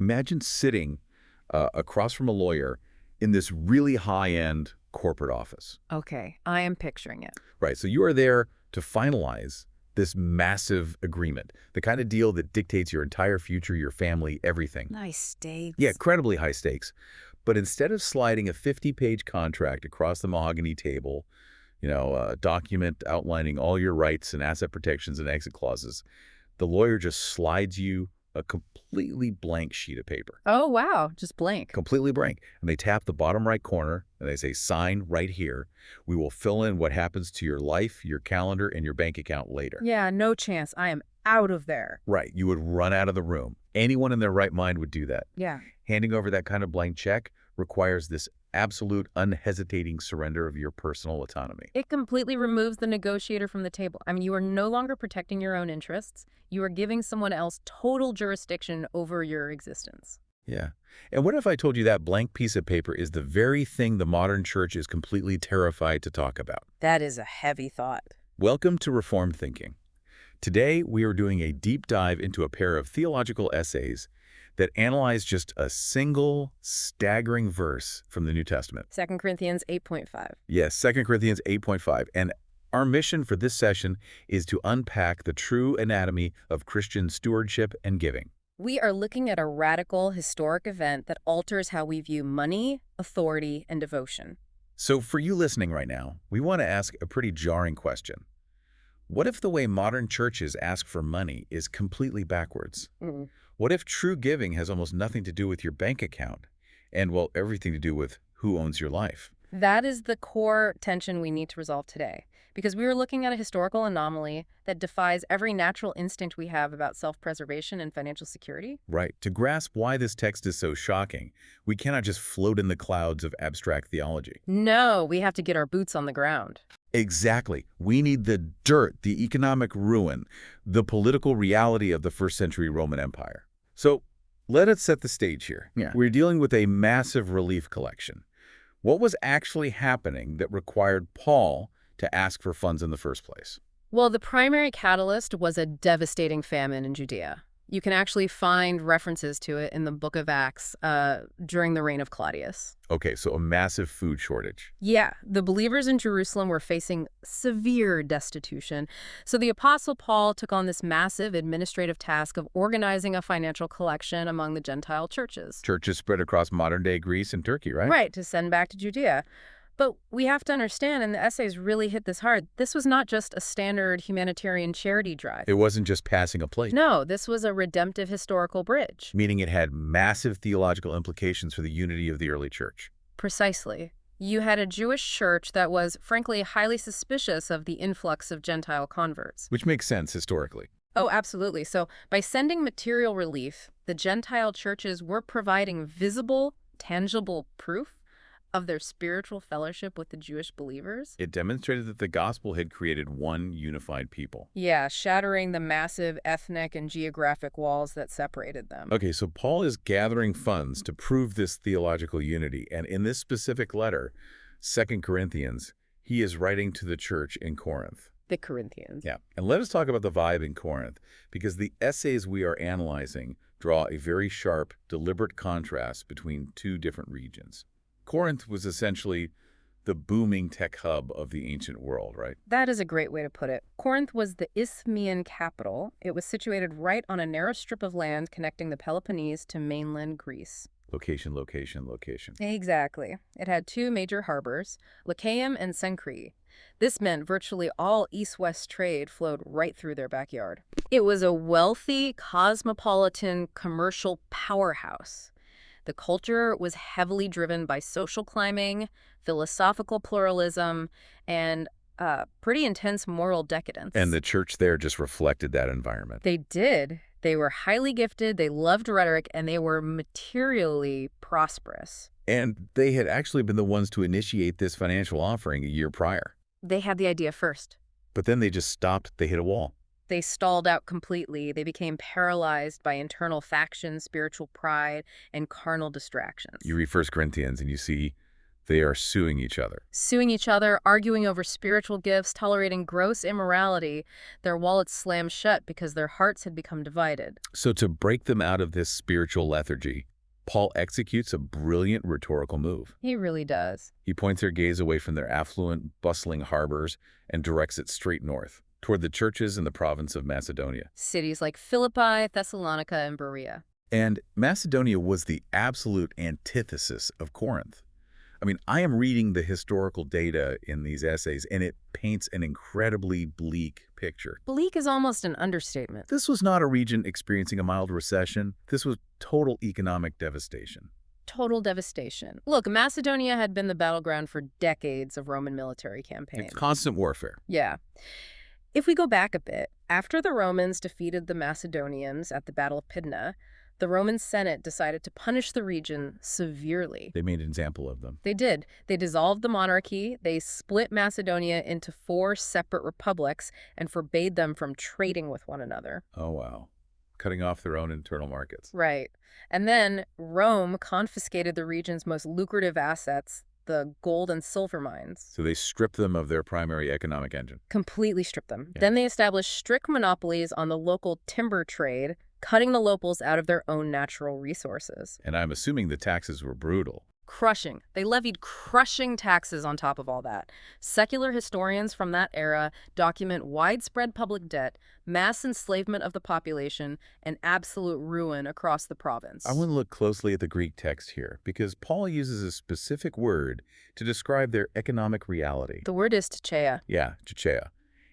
Imagine sitting across from a lawyer in this really high-end corporate office. Okay, I am picturing it. Right, so you are there to finalize this massive agreement, the kind of deal that dictates your entire future, your family, everything. Nice stakes. Yeah, incredibly high stakes. But instead of sliding a 50-page contract across the mahogany table, a document outlining all your rights and asset protections and exit clauses, the lawyer just slides you a completely blank sheet of paper. Oh, wow, just blank. Completely blank. And they tap the bottom right corner, and they say, sign right here. We will fill in what happens to your life, your calendar, and your bank account later. Yeah, no chance. I am out of there. Right. You would run out of the room. Anyone in their right mind would do that. Yeah. Handing over that kind of blank check requires this absolute, unhesitating surrender of your personal autonomy. It completely removes the negotiator from the table. I mean, you are no longer protecting your own interests. You are giving someone else total jurisdiction over your existence. Yeah. And what if I told you that blank piece of paper is the very thing the modern church is completely terrified to talk about? That is a heavy thought. Welcome to Reformed Thinking. Today, we are doing a deep dive into a pair of theological essays that analyze just a single, staggering verse from the New Testament. 2 Corinthians 8.5. Yes, 2 Corinthians 8.5. And our mission for this session is to unpack the true anatomy of Christian stewardship and giving. We are looking at a radical historic event that alters how we view money, authority, and devotion. So for you listening right now, we want to ask a pretty jarring question. What if the way modern churches ask for money is completely backwards? What if true giving has almost nothing to do with your bank account and, well, everything to do with who owns your life? That is the core tension we need to resolve today, because we are looking at a historical anomaly that defies every natural instinct we have about self-preservation and financial security. Right. To grasp why this text is so shocking, we cannot just float in the clouds of abstract theology. No, we have to get our boots on the ground. Exactly. We need the dirt, the economic ruin, the political reality of the first century Roman Empire. So let us set the stage here. Yeah. We're dealing with a massive relief collection. What was actually happening that required Paul to ask for funds in the first place? Well, the primary catalyst was a devastating famine in Judea. You can actually find references to it in the book of Acts during the reign of Claudius. Okay, so a massive food shortage. Yeah, the believers in Jerusalem were facing severe destitution. So the Apostle Paul took on this massive administrative task of organizing a financial collection among the Gentile churches. Churches spread across modern-day Greece and Turkey, right? Right, to send back to Judea. But we have to understand, and the essays really hit this hard, this was not just a standard humanitarian charity drive. It wasn't just passing a plate. No, this was a redemptive historical bridge. Meaning it had massive theological implications for the unity of the early church. Precisely. You had a Jewish church that was, frankly, highly suspicious of the influx of Gentile converts. Which makes sense historically. Oh, absolutely. So by sending material relief, the Gentile churches were providing visible, tangible proof of their spiritual fellowship with the Jewish believers. It demonstrated that the gospel had created one unified people. Yeah, shattering the massive ethnic and geographic walls that separated them. Okay, so Paul is gathering funds to prove this theological unity, and in this specific letter, 2 Corinthians, he is writing to the church in Corinth. The Corinthians. Yeah, and let us talk about the vibe in Corinth, because the essays we are analyzing draw a very sharp, deliberate contrast between two different regions. Corinth was essentially the booming tech hub of the ancient world, right? That is a great way to put it. Corinth was the Isthmian capital. It was situated right on a narrow strip of land connecting the Peloponnese to mainland Greece. Location, location, location. Exactly. It had two major harbors, Lycaeum and Cenchreae. This meant virtually all east-west trade flowed right through their backyard. It was a wealthy, cosmopolitan, commercial powerhouse. The culture was heavily driven by social climbing, philosophical pluralism, and pretty intense moral decadence. And the church there just reflected that environment. They did. They were highly gifted, they loved rhetoric, and they were materially prosperous. And they had actually been the ones to initiate this financial offering a year prior. They had the idea first. But then they just stopped, they hit a wall. They stalled out completely. They became paralyzed by internal factions, spiritual pride, and carnal distractions. You read 1 Corinthians and you see They are suing each other. Suing each other, arguing over spiritual gifts, tolerating gross immorality. Their wallets slammed shut because their hearts had become divided. So to break them out of this spiritual lethargy, Paul executes a brilliant rhetorical move. He really does. He points their gaze away from their affluent, bustling harbors and directs it straight north, toward the churches in the province of Macedonia. Cities like Philippi, Thessalonica, and Berea. And Macedonia was the absolute antithesis of Corinth. I mean, I am reading the historical data in these essays, and it paints an incredibly bleak picture. Bleak is almost an understatement. This was not a region experiencing a mild recession. This was total economic devastation. Total devastation. Look, Macedonia had been the battleground for decades of Roman military campaigns. Constant warfare. Yeah. If we go back a bit, after the Romans defeated the Macedonians at the Battle of Pydna, the Roman Senate decided to punish the region severely. They made an example of them. They did. They dissolved the monarchy, they split Macedonia into 4 separate republics, and forbade them from trading with one another. Oh, wow. Cutting off their own internal markets. Right. And then Rome confiscated the region's most lucrative assets, the gold and silver mines. So they stripped them of their primary economic engine. Completely stripped them. Yeah. Then they established strict monopolies on the local timber trade, cutting the locals out of their own natural resources. And I'm assuming the taxes were brutal. Crushing. They levied crushing taxes on top of all that. Secular historians from that era document widespread public debt, mass enslavement of the population, and absolute ruin across the province. I want to look closely at the Greek text here, because Paul uses a specific word to describe their economic reality. The word is tcheia. Yeah, tcheia.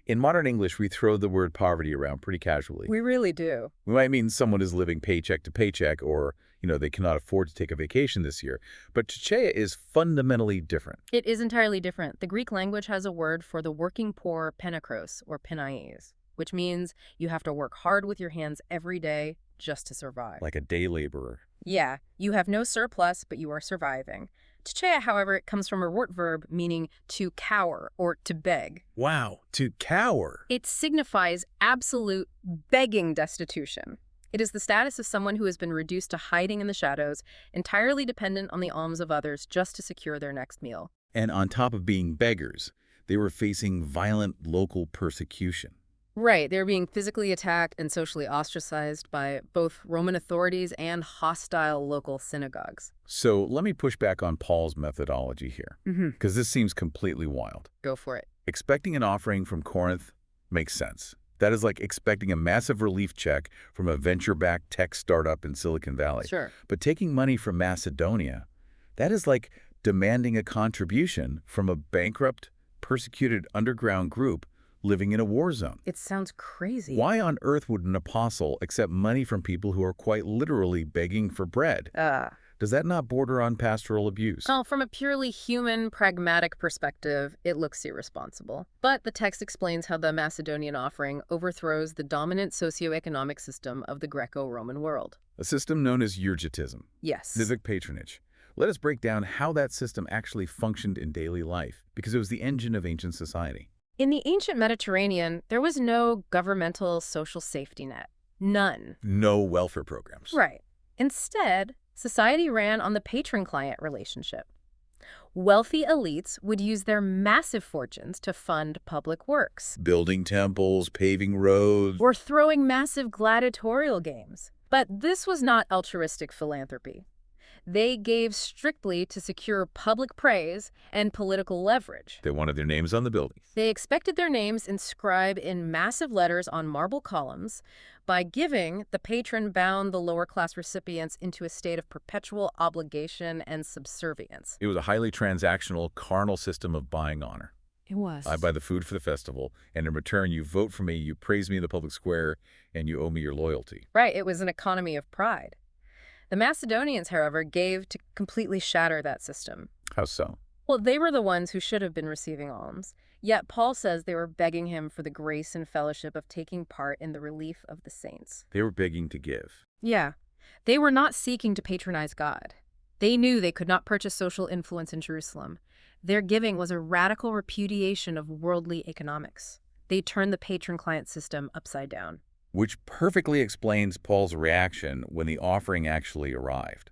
In modern English, we throw the word poverty around pretty casually. We really do. We might mean someone is living paycheck to paycheck, or, they cannot afford to take a vacation this year. But tcheia is fundamentally different. It is entirely different. The Greek language has a word for the working poor penakros, or penaies, which means you have to work hard with your hands every day just to survive. Like a day laborer. Yeah, you have no surplus, but you are surviving. Tcheia, however, it comes from a root verb meaning to cower or to beg. Wow, to cower. It signifies absolute begging destitution. It is the status of someone who has been reduced to hiding in the shadows, entirely dependent on the alms of others just to secure their next meal. And on top of being beggars, they were facing violent local persecution. Right, they're being physically attacked and socially ostracized by both Roman authorities and hostile local synagogues. So let me push back on Paul's methodology here, because this seems completely wild. Go for it. Expecting an offering from Corinth makes sense. That is like expecting a massive relief check from a venture-backed tech startup in Silicon Valley. Sure. But taking money from Macedonia, that is like demanding a contribution from a bankrupt, persecuted underground group living in a war zone. It sounds crazy. Why on earth would an apostle accept money from people who are quite literally begging for bread? Does that not border on pastoral abuse? Well, from a purely human, pragmatic perspective, it looks irresponsible. But the text explains how the Macedonian offering overthrows the dominant socioeconomic system of the Greco-Roman world. A system known as euergetism. Yes. Civic patronage. Let us break down how that system actually functioned in daily life, because it was the engine of ancient society. In the ancient Mediterranean, there was no governmental social safety net. None. No welfare programs. Right. Instead, society ran on the patron-client relationship. Wealthy elites would use their massive fortunes to fund public works. Building temples, paving roads. Or throwing massive gladiatorial games. But this was not altruistic philanthropy. They gave strictly to secure public praise and political leverage. They wanted their names on the buildings. They expected their names inscribed in massive letters on marble columns. By giving, the patron bound the lower-class recipients into a state of perpetual obligation and subservience. It was a highly transactional, carnal system of buying honor. It was. I buy the food for the festival, and in return, you vote for me, you praise me in the public square, and you owe me your loyalty. Right, it was an economy of pride. The Macedonians, however, gave to completely shatter that system. How so? Well, they were the ones who should have been receiving alms. Yet Paul says they were begging him for the grace and fellowship of taking part in the relief of the saints. They were begging to give. Yeah. They were not seeking to patronize God. They knew they could not purchase social influence in Jerusalem. Their giving was a radical repudiation of worldly economics. They turned the patron-client system upside down. Which perfectly explains Paul's reaction when the offering actually arrived.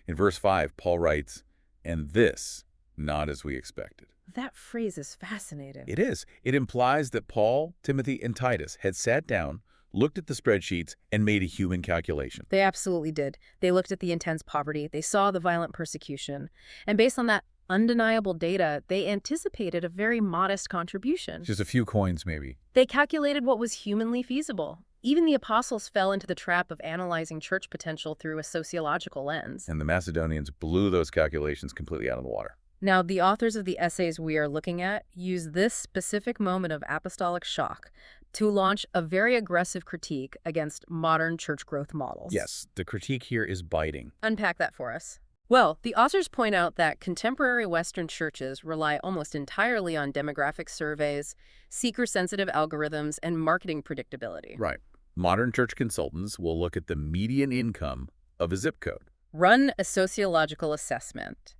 In verse 5, Paul writes, "And this Not as we expected. That phrase is fascinating. It is. It implies that Paul, Timothy, and Titus had sat down, looked at the spreadsheets, and made a human calculation. They absolutely did. They looked at the intense poverty, they saw the violent persecution, and based on that undeniable data, they anticipated a very modest contribution. Just a few coins, maybe. They calculated what was humanly feasible. Even the apostles fell into the trap of analyzing church potential through a sociological lens. And the Macedonians blew those calculations completely out of the water. Now, the authors of the essays we are looking at use this specific moment of apostolic shock to launch a very aggressive critique against modern church growth models. Yes, the critique here is biting. Unpack that for us. Well, the authors point out that contemporary Western churches rely almost entirely on demographic surveys, seeker-sensitive algorithms, and marketing predictability. Right. Modern church consultants will look at the median income of a zip code, Run a sociological assessment,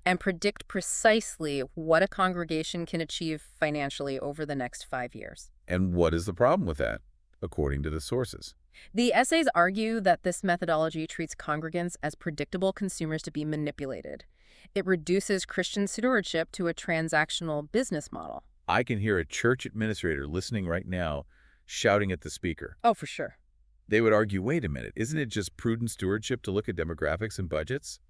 and predict precisely what a congregation can achieve financially over the next 5 years. and what is the problem with that, according to the sources? The essays argue that this methodology treats congregants as predictable consumers to be manipulated. It reduces Christian stewardship to a transactional business model. I can hear a church administrator listening right now shouting at the speaker. Oh, for sure. They would argue, wait a minute, isn't it just prudent stewardship to look at demographics and budgets?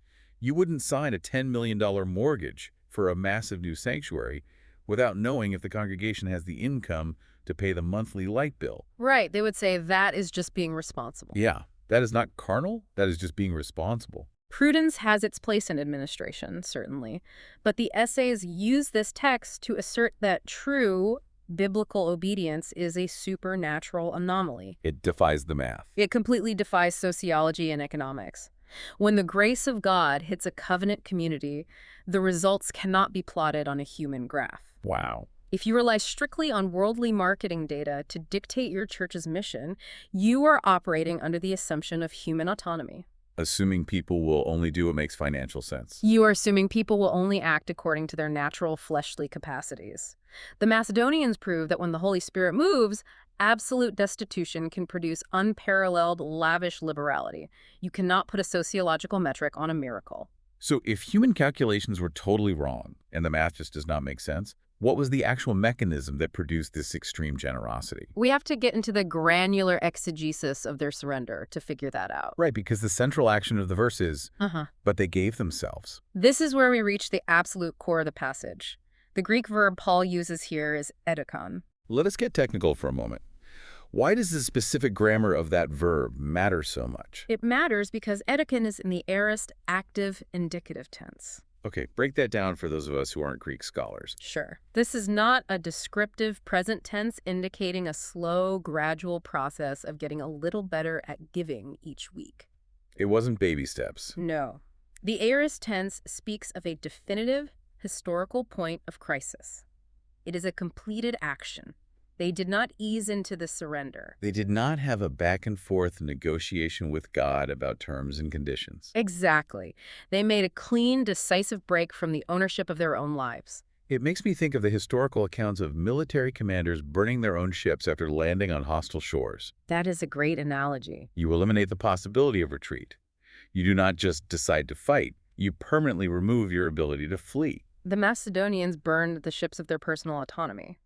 You wouldn't sign a $10 million mortgage for a massive new sanctuary without knowing if the congregation has the income to pay the monthly light bill. Right. They would say that is just being responsible. Yeah, that is not carnal. That is just being responsible. Prudence has its place in administration, certainly, but the essays use this text to assert that true biblical obedience is a supernatural anomaly. It defies the math. It completely defies sociology and economics. When the grace of God hits a covenant community, the results cannot be plotted on a human graph. Wow. If you rely strictly on worldly marketing data to dictate your church's mission, you are operating under the assumption of human autonomy. Assuming people will only do what makes financial sense. You are assuming people will only act according to their natural fleshly capacities. The Macedonians prove that when the Holy Spirit moves, absolute destitution can produce unparalleled, lavish liberality. You cannot put a sociological metric on a miracle. So if human calculations were totally wrong and the math just does not make sense, what was the actual mechanism that produced this extreme generosity? We have to get into the granular exegesis of their surrender to figure that out. Right, because the central action of the verse is, but they gave themselves. This is where we reach the absolute core of the passage. The Greek verb Paul uses here is edikon. Let us get technical for a moment. Why does the specific grammar of that verb matter so much? It matters because edikon is in the aorist active indicative tense. Okay, break that down for those of us who aren't Greek scholars. Sure. This is not a descriptive present tense indicating a slow, gradual process of getting a little better at giving each week. It wasn't baby steps. No. The aorist tense speaks of a definitive, historical point of crisis. It is a completed action. They did not ease into the surrender. They did not have a back-and-forth negotiation with God about terms and conditions. Exactly. They made a clean, decisive break from the ownership of their own lives. It makes me think of the historical accounts of military commanders burning their own ships after landing on hostile shores. That is a great analogy. You eliminate the possibility of retreat. You do not just decide to fight. You permanently remove your ability to flee. The Macedonians burned the ships of their personal autonomy.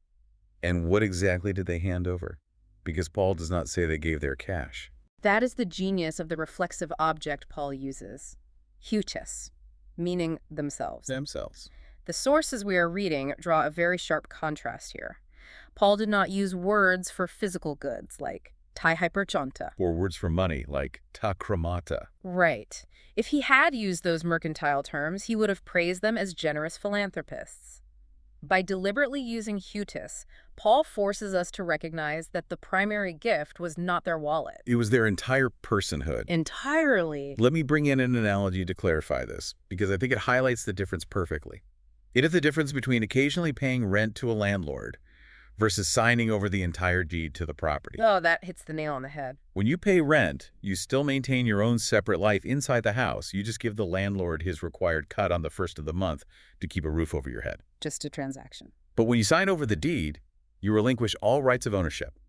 And what exactly did they hand over? Because Paul does not say they gave their cash. That is the genius of the reflexive object Paul uses. Hutis, meaning themselves. Themselves. The sources we are reading draw a very sharp contrast here. Paul did not use words for physical goods like tai hyperchonta. Or words for money like ta chromata. Right. If he had used those mercantile terms, he would have praised them as generous philanthropists. By deliberately using hutis, Paul forces us to recognize that the primary gift was not their wallet. It was their entire personhood. Entirely. Let me bring in an analogy to clarify this, because I think it highlights the difference perfectly. It is the difference between occasionally paying rent to a landlord versus signing over the entire deed to the property. Oh, that hits the nail on the head. When you pay rent, you still maintain your own separate life inside the house. You just give the landlord his required cut on the first of the month to keep a roof over your head. Just a transaction. But when you sign over the deed, you relinquish all rights of ownership.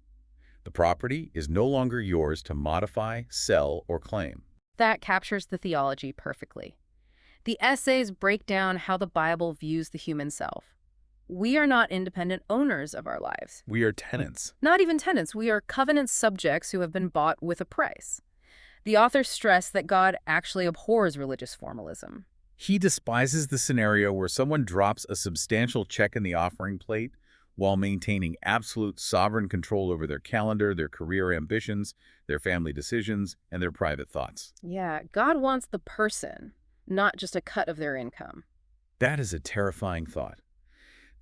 The property is no longer yours to modify, sell, or claim. That captures the theology perfectly. The essays break down how the Bible views the human self. We are not independent owners of our lives. We are tenants. Not even tenants. We are covenant subjects who have been bought with a price. The authors stress that God actually abhors religious formalism. He despises the scenario where someone drops a substantial check in the offering plate while maintaining absolute sovereign control over their calendar, their career ambitions, their family decisions, and their private thoughts. Yeah, God wants the person, not just a cut of their income. That is a terrifying thought.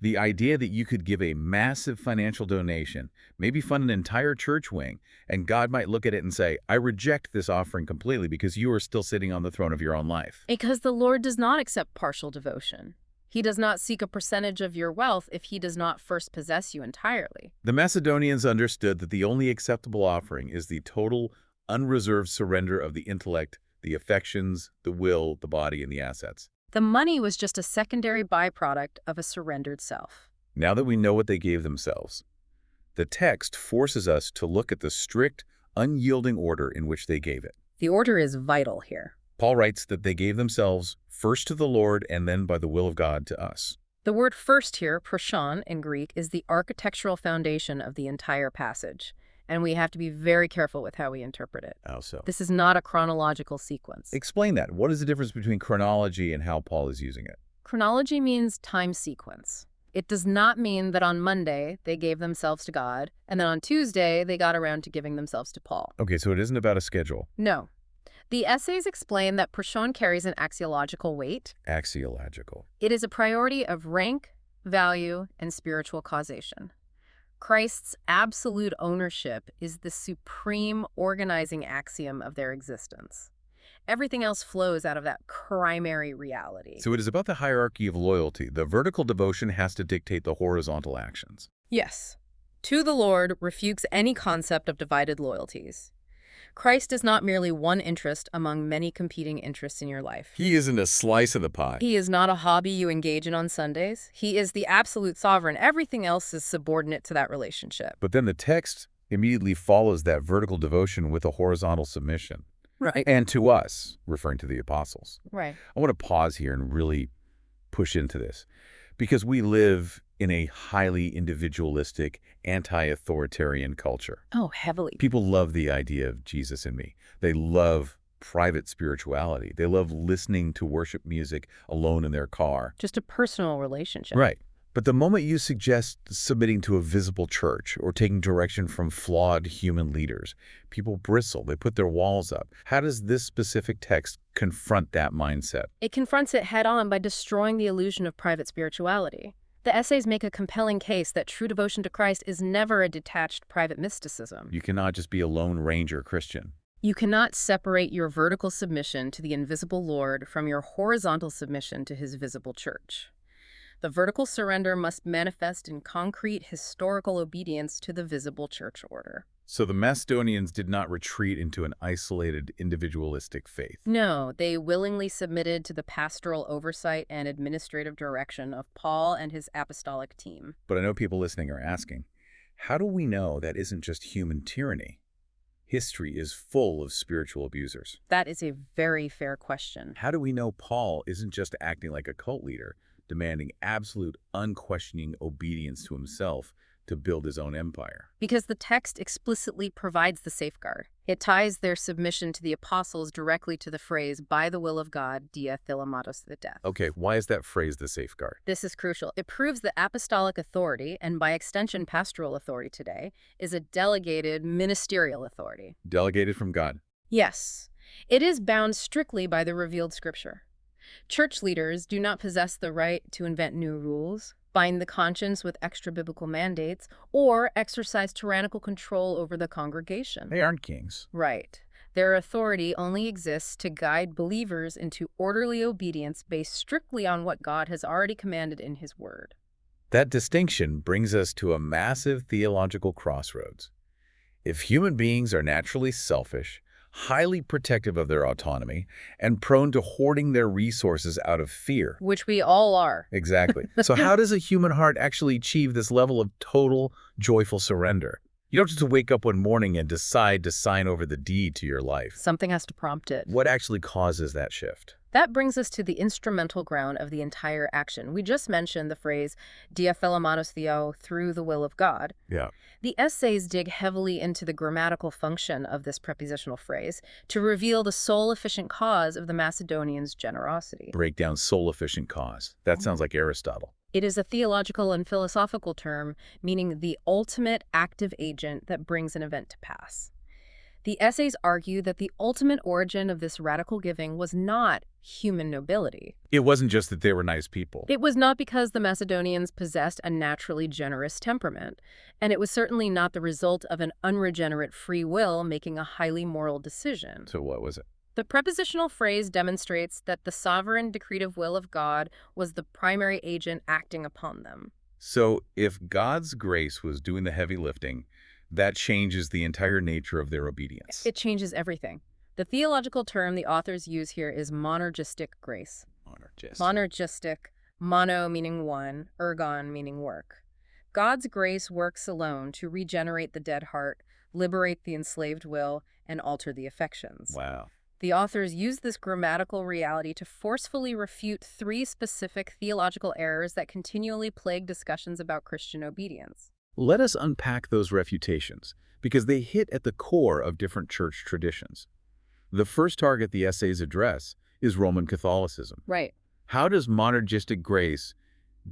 The idea that you could give a massive financial donation, maybe fund an entire church wing, and God might look at it and say, I reject this offering completely because you are still sitting on the throne of your own life. Because the Lord does not accept partial devotion. He does not seek a percentage of your wealth if he does not first possess you entirely. The Macedonians understood that the only acceptable offering is the total, unreserved surrender of the intellect, the affections, the will, the body, and the assets. The money was just a secondary byproduct of a surrendered self. Now that we know what they gave themselves, the text forces us to look at the strict, unyielding order in which they gave it. The order is vital here. Paul writes that they gave themselves first to the Lord and then by the will of God to us. The word first here, proshon in Greek, is the architectural foundation of the entire passage, and we have to be very careful with how we interpret it. How so? This is not a chronological sequence. Explain that. What is the difference between chronology and how Paul is using it? Chronology means time sequence. It does not mean that on Monday they gave themselves to God, and then on Tuesday they got around to giving themselves to Paul. Okay, so it isn't about a schedule. No. The essays explain that proshon carries an axiological weight. Axiological. It is a priority of rank, value, and spiritual causation. Christ's absolute ownership is the supreme organizing axiom of their existence. Everything else flows out of that primary reality. So it is about the hierarchy of loyalty. The vertical devotion has to dictate the horizontal actions. Yes. To the Lord refutes any concept of divided loyalties. Christ is not merely one interest among many competing interests in your life. He isn't a slice of the pie. He is not a hobby you engage in on Sundays. He is the absolute sovereign. Everything else is subordinate to that relationship. But then the text immediately follows that vertical devotion with a horizontal submission. Right. And to us, referring to the apostles. Right. I want to pause here and really push into this because we live in a highly individualistic, anti-authoritarian culture. Oh, heavily. People love the idea of Jesus and me. They love private spirituality. They love listening to worship music alone in their car. Just a personal relationship. Right. But the moment you suggest submitting to a visible church or taking direction from flawed human leaders, people bristle. They put their walls up. How does this specific text confront that mindset? It confronts it head-on by destroying the illusion of private spirituality. The essays make a compelling case that true devotion to Christ is never a detached private mysticism. You cannot just be a lone ranger Christian. You cannot separate your vertical submission to the invisible Lord from your horizontal submission to his visible church. The vertical surrender must manifest in concrete historical obedience to the visible church order. So the Macedonians did not retreat into an isolated, individualistic faith. No, they willingly submitted to the pastoral oversight and administrative direction of Paul and his apostolic team. But I know people listening are asking, how do we know that isn't just human tyranny? History is full of spiritual abusers. That is a very fair question. How do we know Paul isn't just acting like a cult leader, demanding absolute, unquestioning obedience to himself to build his own empire? Because the text explicitly provides the safeguard. It ties their submission to the apostles directly to the phrase, by the will of God, dia thilamatos, the death. Okay, why is that phrase the safeguard? This is crucial. It proves that apostolic authority, and by extension pastoral authority today, is a delegated ministerial authority. Delegated from God. Yes. It is bound strictly by the revealed scripture. Church leaders do not possess the right to invent new rules, bind the conscience with extra-biblical mandates, or exercise tyrannical control over the congregation. They aren't kings. Right. Their authority only exists to guide believers into orderly obedience based strictly on what God has already commanded in his word. That distinction brings us to a massive theological crossroads. If human beings are naturally selfish, highly protective of their autonomy, and prone to hoarding their resources out of fear. Which we all are. Exactly. So how does a human heart actually achieve this level of total, joyful surrender? You don't just wake up one morning and decide to sign over the deed to your life. Something has to prompt it. What actually causes that shift? That brings us to the instrumental ground of the entire action. We just mentioned the phrase dia philomanos theo, through the will of God. Yeah. The essays dig heavily into the grammatical function of this prepositional phrase to reveal the sole-efficient cause of the Macedonians' generosity. Break down sole-efficient cause. That sounds like Aristotle. It is a theological and philosophical term, meaning the ultimate active agent that brings an event to pass. The essays argue that the ultimate origin of this radical giving was not human nobility. It wasn't just that they were nice people. It was not because the Macedonians possessed a naturally generous temperament, and it was certainly not the result of an unregenerate free will making a highly moral decision. So what was it? The prepositional phrase demonstrates that the sovereign decretive will of God was the primary agent acting upon them. So if God's grace was doing the heavy lifting, that changes the entire nature of their obedience. It changes everything. The theological term the authors use here is monergistic grace. Monergistic, mono meaning one, ergon meaning work. God's grace works alone to regenerate the dead heart, liberate the enslaved will, and alter the affections. Wow. The authors use this grammatical reality to forcefully refute three specific theological errors that continually plague discussions about Christian obedience. Let us unpack those refutations, because they hit at the core of different church traditions. The first target the essays address is Roman Catholicism. Right. How does monergistic grace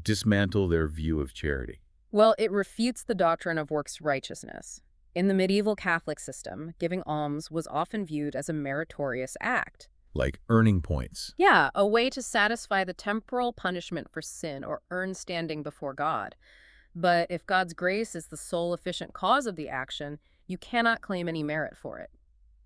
dismantle their view of charity? Well, it refutes the doctrine of works righteousness. In the medieval Catholic system, giving alms was often viewed as a meritorious act. Like earning points. Yeah, a way to satisfy the temporal punishment for sin or earn standing before God. But if God's grace is the sole efficient cause of the action, you cannot claim any merit for it.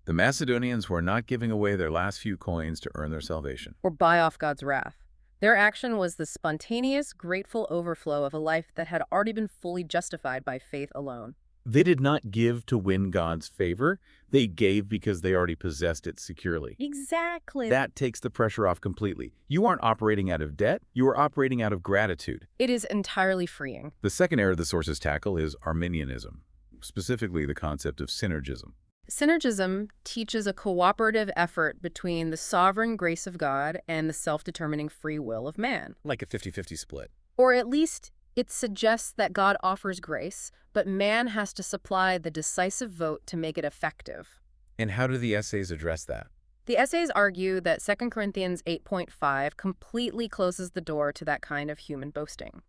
The Macedonians were not giving away their last few coins to earn their salvation. Or buy off God's wrath. Their action was the spontaneous, grateful overflow of a life that had already been fully justified by faith alone. They did not give to win God's favor. They gave because they already possessed it securely. Exactly. That takes the pressure off completely. You aren't operating out of debt. You are operating out of gratitude. It is entirely freeing. The second error the sources tackle is Arminianism, specifically the concept of synergism. Synergism teaches a cooperative effort between the sovereign grace of God and the self-determining free will of man. Like a 50-50 split. Or at least it suggests that God offers grace, but man has to supply the decisive vote to make it effective. And how do the essays address that? The essays argue that 2 Corinthians 8.5 completely closes the door to that kind of human boasting.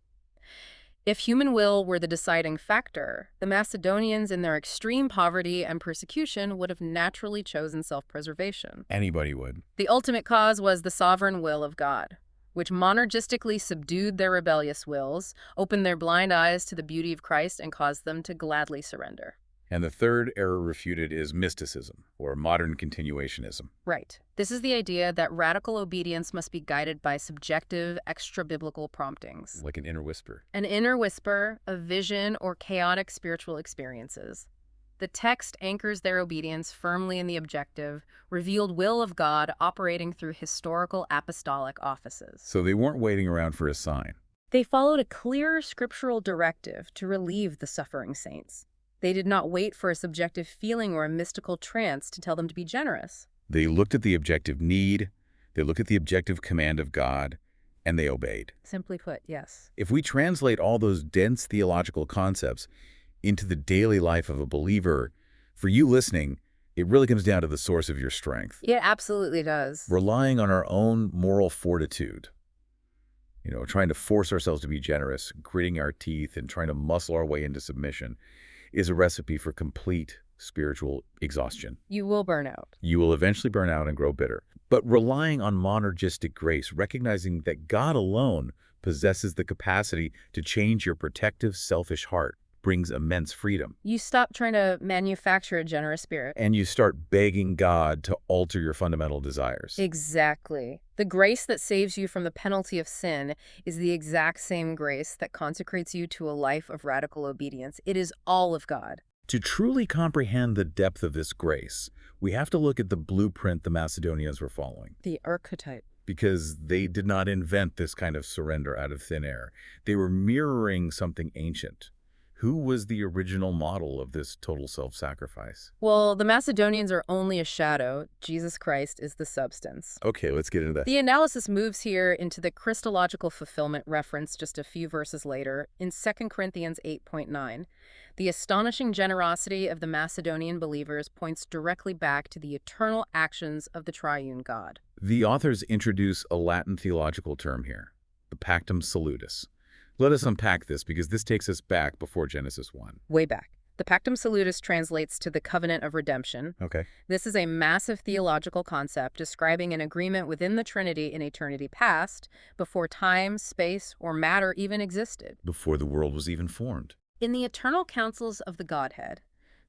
If human will were the deciding factor, the Macedonians in their extreme poverty and persecution would have naturally chosen self-preservation. Anybody would. The ultimate cause was the sovereign will of God, which monergistically subdued their rebellious wills, opened their blind eyes to the beauty of Christ, and caused them to gladly surrender. And the third error refuted is mysticism, or modern continuationism. Right. This is the idea that radical obedience must be guided by subjective, extra-biblical promptings. Like an inner whisper. An inner whisper, a vision, or chaotic spiritual experiences. The text anchors their obedience firmly in the objective, revealed will of God operating through historical apostolic offices. So they weren't waiting around for a sign. They followed a clear scriptural directive to relieve the suffering saints. They did not wait for a subjective feeling or a mystical trance to tell them to be generous. They looked at the objective need, they looked at the objective command of God, and they obeyed. Simply put, yes. If we translate all those dense theological concepts into the daily life of a believer, for you listening, it really comes down to the source of your strength. It absolutely does. Relying on our own moral fortitude. Trying to force ourselves to be generous, gritting our teeth, and trying to muscle our way into submission is a recipe for complete spiritual exhaustion. You will burn out. You will eventually burn out and grow bitter. But relying on monergistic grace, recognizing that God alone possesses the capacity to change your protective, selfish heart, brings immense freedom. You stop trying to manufacture a generous spirit. And you start begging God to alter your fundamental desires. Exactly. The grace that saves you from the penalty of sin is the exact same grace that consecrates you to a life of radical obedience. It is all of God. To truly comprehend the depth of this grace, we have to look at the blueprint the Macedonians were following. The archetype. Because they did not invent this kind of surrender out of thin air. They were mirroring something ancient. Who was the original model of this total self-sacrifice? Well, the Macedonians are only a shadow. Jesus Christ is the substance. Okay, let's get into that. The analysis moves here into the Christological fulfillment reference just a few verses later in 2 Corinthians 8.9. The astonishing generosity of the Macedonian believers points directly back to the eternal actions of the triune God. The authors introduce a Latin theological term here, the pactum salutis. Let us unpack this because this takes us back before Genesis 1. Way back. The pactum salutis translates to the covenant of redemption. Okay. This is a massive theological concept describing an agreement within the Trinity in eternity past, before time, space, or matter even existed. Before the world was even formed. In the eternal counsels of the Godhead,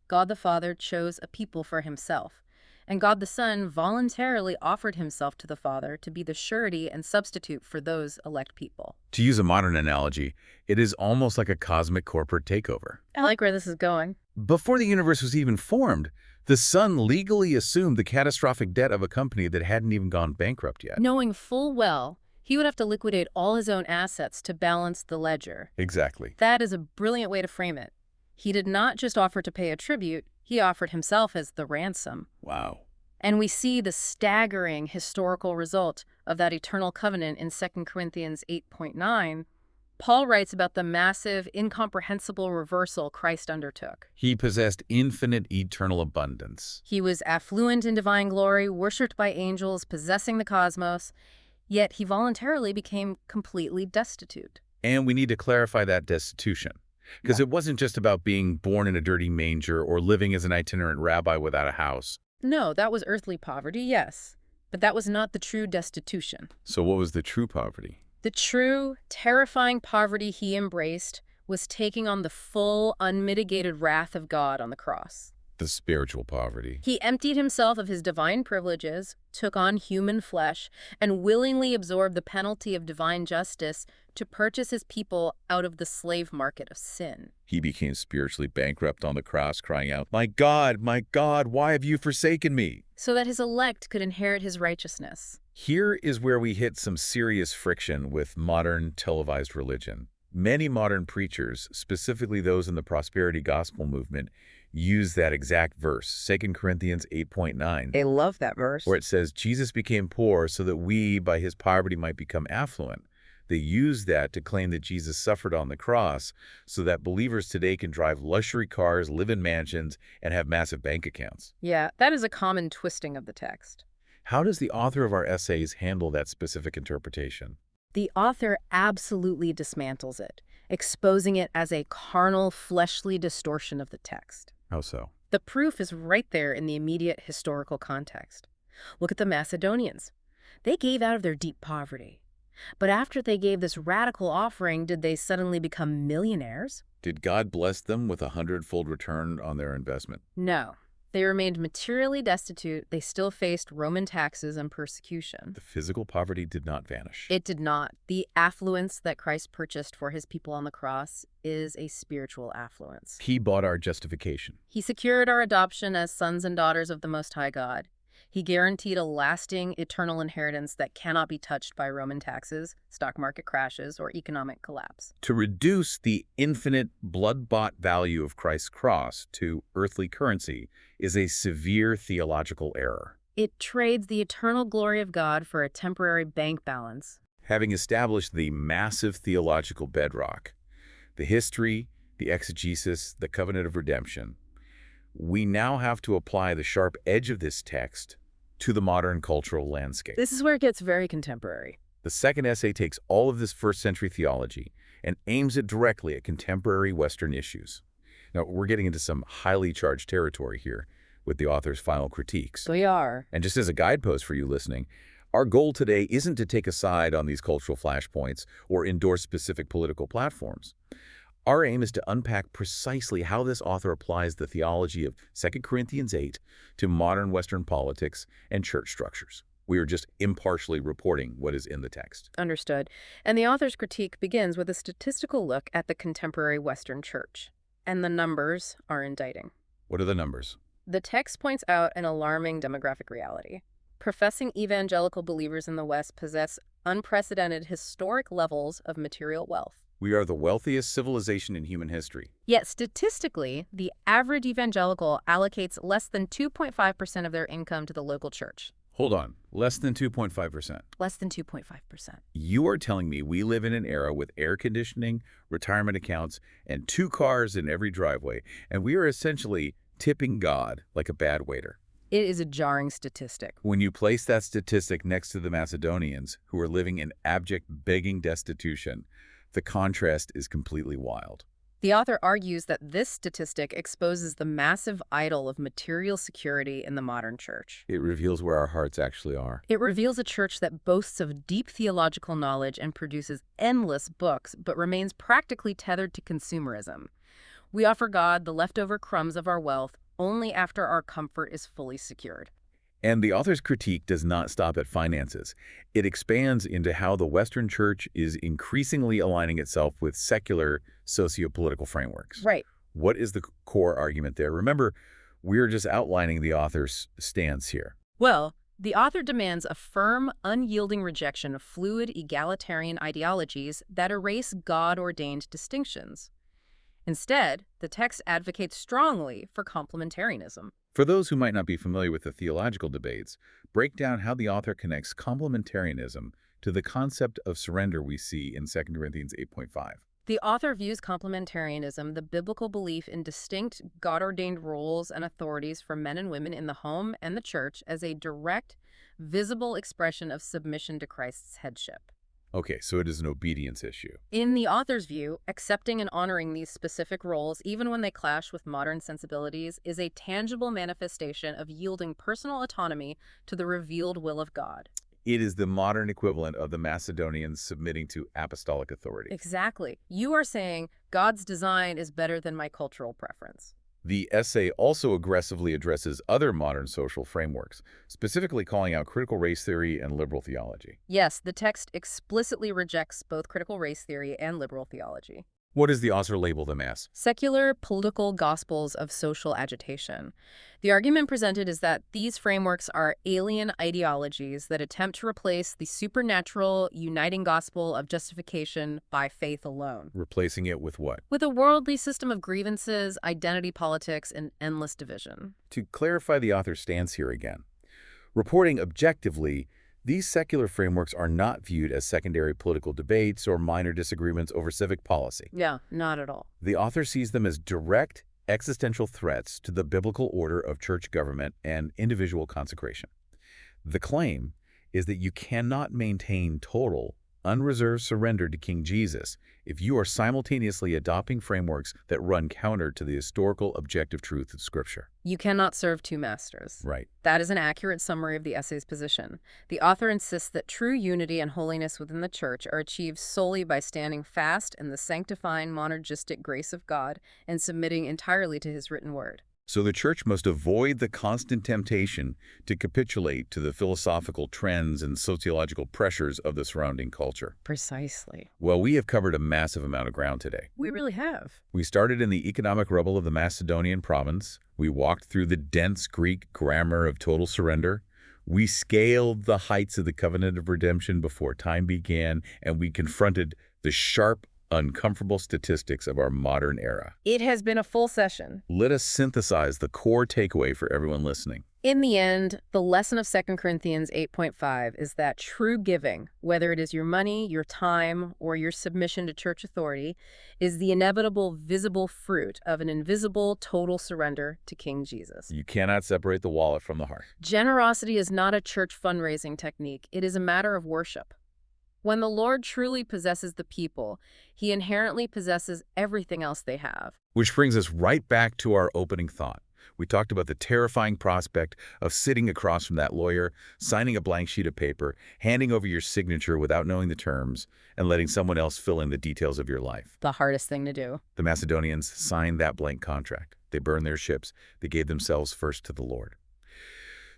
God the Father chose a people for himself, and God the Son voluntarily offered himself to the Father to be the surety and substitute for those elect people. To use a modern analogy, it is almost like a cosmic corporate takeover. I like where this is going. Before the universe was even formed, the Son legally assumed the catastrophic debt of a company that hadn't even gone bankrupt yet. Knowing full well he would have to liquidate all his own assets to balance the ledger. Exactly. That is a brilliant way to frame it. He did not just offer to pay a tribute, he offered himself as the ransom. Wow. And we see the staggering historical result of that eternal covenant in 2 Corinthians 8.9. Paul writes about the massive, incomprehensible reversal Christ undertook. He possessed infinite eternal abundance. He was affluent in divine glory, worshipped by angels, possessing the cosmos, yet he voluntarily became completely destitute. And we need to clarify that destitution. Because it wasn't just about being born in a dirty manger or living as an itinerant rabbi without a house. No, that was earthly poverty, yes. But that was not the true destitution. So what was the true poverty? The true, terrifying poverty he embraced was taking on the full, unmitigated wrath of God on the cross. The spiritual poverty. He emptied himself of his divine privileges, took on human flesh, and willingly absorbed the penalty of divine justice to purchase his people out of the slave market of sin. He became spiritually bankrupt on the cross, crying out, my God, why have you forsaken me?" So that his elect could inherit his righteousness. Here is where we hit some serious friction with modern televised religion. Many modern preachers, specifically those in the prosperity gospel movement, use that exact verse, 2 Corinthians 8.9. They love that verse. Where it says, Jesus became poor so that we, by his poverty, might become affluent. They use that to claim that Jesus suffered on the cross so that believers today can drive luxury cars, live in mansions, and have massive bank accounts. Yeah, that is a common twisting of the text. How does the author of our essays handle that specific interpretation? The author absolutely dismantles it, exposing it as a carnal, fleshly distortion of the text. How so? The proof is right there in the immediate historical context. Look at the Macedonians. They gave out of their deep poverty. But after they gave this radical offering, did they suddenly become millionaires? Did God bless them with 100-fold return on their investment? No. They remained materially destitute. They still faced Roman taxes and persecution. The physical poverty did not vanish. It did not. The affluence that Christ purchased for his people on the cross is a spiritual affluence. He bought our justification. He secured our adoption as sons and daughters of the Most High God. He guaranteed a lasting, eternal inheritance that cannot be touched by Roman taxes, stock market crashes, or economic collapse. To reduce the infinite blood-bought value of Christ's cross to earthly currency is a severe theological error. It trades the eternal glory of God for a temporary bank balance. Having established the massive theological bedrock, the history, the exegesis, the covenant of redemption, we now have to apply the sharp edge of this text to the modern cultural landscape. This is where it gets very contemporary. The second essay takes all of this first-century theology and aims it directly at contemporary Western issues. Now, we're getting into some highly charged territory here with the author's final critiques. We are. And just as a guidepost for you listening, our goal today isn't to take a side on these cultural flashpoints or endorse specific political platforms. Our aim is to unpack precisely how this author applies the theology of 2 Corinthians 8 to modern Western politics and church structures. We are just impartially reporting what is in the text. Understood. And the author's critique begins with a statistical look at the contemporary Western church. And the numbers are indicting. What are the numbers? The text points out an alarming demographic reality. Professing evangelical believers in the West possess unprecedented historic levels of material wealth. We are the wealthiest civilization in human history. Yet statistically, the average evangelical allocates less than 2.5% of their income to the local church. Hold on, less than 2.5%. Less than 2.5%. You are telling me we live in an era with air conditioning, retirement accounts, and 2 cars in every driveway, and we are essentially tipping God like a bad waiter. It is a jarring statistic. When you place that statistic next to the Macedonians, who are living in abject begging destitution, the contrast is completely wild. The author argues that this statistic exposes the massive idol of material security in the modern church. It reveals where our hearts actually are. It reveals a church that boasts of deep theological knowledge and produces endless books, but remains practically tethered to consumerism. We offer God the leftover crumbs of our wealth only after our comfort is fully secured. And the author's critique does not stop at finances. It expands into how the Western church is increasingly aligning itself with secular socio-political frameworks. Right. What is the core argument there? Remember, we're just outlining the author's stance here. Well, the author demands a firm, unyielding rejection of fluid, egalitarian ideologies that erase God-ordained distinctions. Instead, the text advocates strongly for complementarianism. For those who might not be familiar with the theological debates, break down how the author connects complementarianism to the concept of surrender we see in 2 Corinthians 8.5. The author views complementarianism, the biblical belief in distinct, God-ordained roles and authorities for men and women in the home and the church, as a direct, visible expression of submission to Christ's headship. Okay, so it is an obedience issue. In the author's view, accepting and honoring these specific roles, even when they clash with modern sensibilities, is a tangible manifestation of yielding personal autonomy to the revealed will of God. It is the modern equivalent of the Macedonians submitting to apostolic authority. Exactly. You are saying God's design is better than my cultural preference. The essay also aggressively addresses other modern social frameworks, specifically calling out critical race theory and liberal theology. Yes, the text explicitly rejects both critical race theory and liberal theology. What does the author label them as? Secular political gospels of social agitation. The argument presented is that these frameworks are alien ideologies that attempt to replace the supernatural, uniting gospel of justification by faith alone. Replacing it with what? With a worldly system of grievances, identity politics, and endless division. To clarify the author's stance here again, reporting objectively, these secular frameworks are not viewed as secondary political debates or minor disagreements over civic policy. Yeah, not at all. The author sees them as direct, existential threats to the biblical order of church government and individual consecration. The claim is that you cannot maintain total, unreserved surrender to King Jesus if you are simultaneously adopting frameworks that run counter to the historical objective truth of Scripture. You cannot serve two masters. Right. That is an accurate summary of the essay's position. The author insists that true unity and holiness within the church are achieved solely by standing fast in the sanctifying monergistic grace of God and submitting entirely to his written word. So the church must avoid the constant temptation to capitulate to the philosophical trends and sociological pressures of the surrounding culture. Precisely. Well, we have covered a massive amount of ground today. We really have. We started in the economic rubble of the Macedonian province. We walked through the dense Greek grammar of total surrender. We scaled the heights of the covenant of redemption before time began, and we confronted the sharp, uncomfortable statistics of our modern era. It has been a full session. Let us synthesize the core takeaway for everyone listening. In the end, the lesson of 2 Corinthians 8.5 is that true giving, whether it is your money, your time, or your submission to church authority, is the inevitable visible fruit of an invisible total surrender to King Jesus. You cannot separate the wallet from the heart. Generosity is not a church fundraising technique. It is a matter of worship. When the Lord truly possesses the people, he inherently possesses everything else they have. Which brings us right back to our opening thought. We talked about the terrifying prospect of sitting across from that lawyer, signing a blank sheet of paper, handing over your signature without knowing the terms, and letting someone else fill in the details of your life. The hardest thing to do. The Macedonians signed that blank contract. They burned their ships. They gave themselves first to the Lord.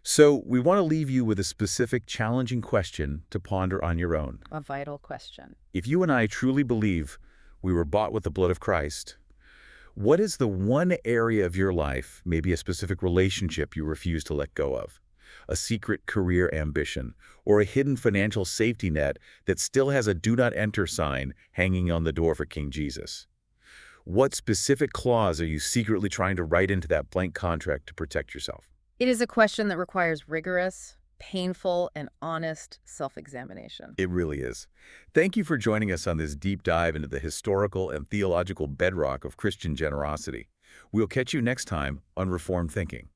So we want to leave you with a specific, challenging question to ponder on your own. A vital question. If you and I truly believe we were bought with the blood of Christ, what is the one area of your life, maybe a specific relationship, you refuse to let go of? a secret career ambition, or a hidden financial safety net that still has a "Do Not Enter" sign hanging on the door for King Jesus? What specific clause are you secretly trying to write into that blank contract to protect yourself? It is a question that requires rigorous, painful, and honest self-examination. It really is. Thank you for joining us on this deep dive into the historical and theological bedrock of Christian generosity. We'll catch you next time on Reformed Thinking.